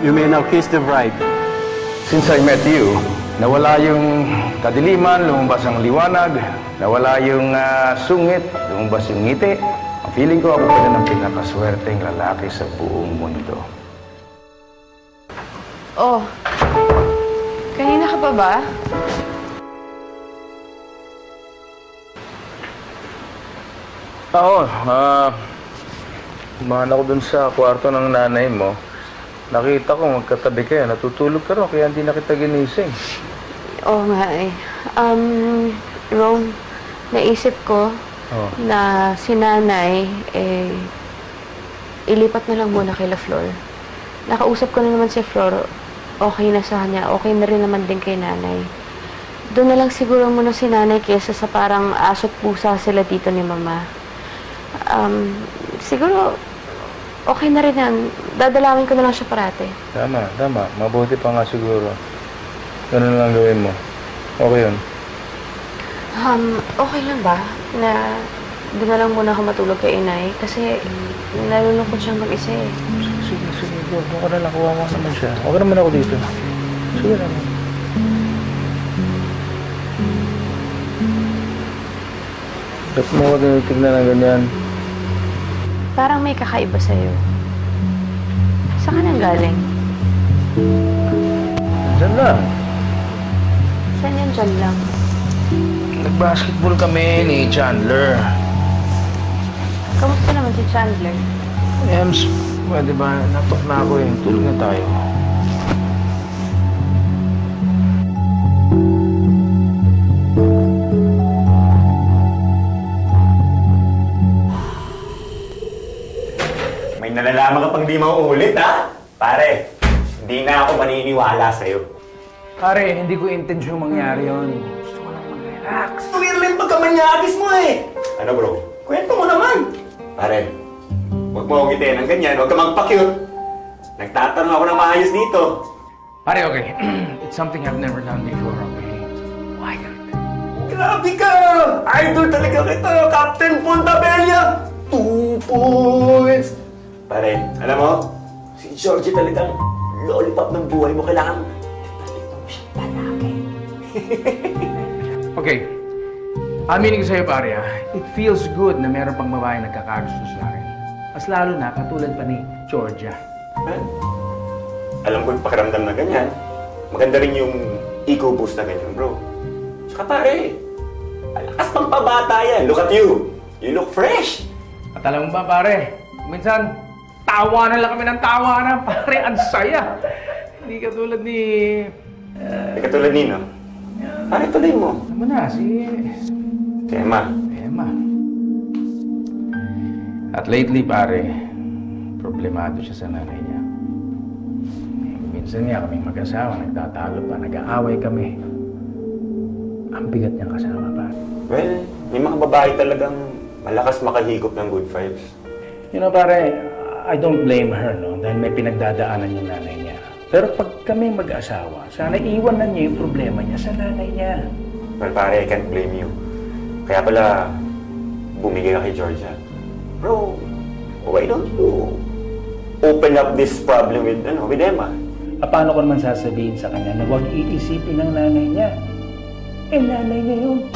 You may now kiss the bride. Since I met you, nawala yung kadiliman, lumabas ang liwanag, nawala yung sungit, lumabas yung ngiti. Ang feeling ko ako pa rin ang pinakaswerteng lalaki sa buong mundo. Oh, kanina ka pa ba? Oo, umahan ako dun sa kwarto ng nanay mo. Nakita ko magkatabi kayo, natutulog ka rin, kaya hindi na kita ginising. Oo nga eh. Rome, naisip ko na si nanay, ilipat na lang muna kay La Flor. Nakausap ko na naman si Flor, okay na sa kanya, okay na rin naman din kay nanay. Doon na lang siguro muna si nanay kesa sa parang aso't pusa sila dito ni mama. Siguro, okay na rin yan. Dadalawin ko na lang siya parate. Tama. Mabuti pa nga siguro. Ganun lang gawin mo. Okay yun. Okay lang ba na doon na lang muna ako matulog kay inay? Kasi nalulungkot siyang mag-isa eh. Sige. Doon ka na lang. Kuha mo naman siya. Okay naman ako dito. Sige naman. Ba't mo ka tinitignan ng ganyan? Parang may kakaiba sa'yo. Saan ka nang galing? Diyan lang. Saan yan dyan lang? Nag-basketball kami ni Chandler. Kamusta naman si Chandler? Ems, pwede ba? Natok na ako eh. Tulog na tayo. May nalalaman ka pang di mauulit, ha? Pare, hindi na ako maniniwala sa'yo. Pare, hindi ko intensyon mangyari yun. Gusto ko lang mag-relax. Tuwir lang pagkamanyagis mo eh! Ano bro? Kwento mo naman! Pare, huwag mo akong itin ng ganyan, huwag ka magpa-cute. Nagtatanong ako ng maayos dito. Pare, okay. It's something I've never done before, okay? Quiet. Grabe ka! Idol talaga kita, Captain Pontabella! 2 points! Pare, alam mo, si Georgie talagang lollipop ng buhay mo. Kailangan ito mo siya palagi. Okay. Aminin ko sa'yo, pare, ha? It feels good na meron pang babae nagkakagusto sa akin. Mas lalo na, katulad pa ni Georgia. Alam ko yung pakiramdam na ganyan. Maganda rin yung ego boost na ganyan, bro. Tsaka pare, alakas pang pabata yan. Look at you. You look fresh. At alam mo ba, pare, minsan, tawanan lang kami ng tawanan. Pare, ang saya. Hindi katulad ni... Hindi katulad nino. Pare, tuloy mo. Alam mo na, si Emma. At lately, pare, problemado siya sa nanay niya. Minsan niya kaming mag-asawa, nagtatalo pa, nag-aaway kami. Ang bigat niyang kasama, pare. Well, may mga babae talagang malakas makahigop ng good vibes. You know, pare, I don't blame her, no? Dahil may pinagdadaanan yung nanay niya. Pero pag kami mag-asawa, sana iwan na niya yung problema niya sa nanay niya. Well, pare, I can't blame you. Kaya pala, bumigay ka kay Georgia. Bro, why don't you open up this problem with Emma? Paano ko naman sasabihin sa kanya na huwag iisipin ng nanay niya? Eh, nanay niya yun.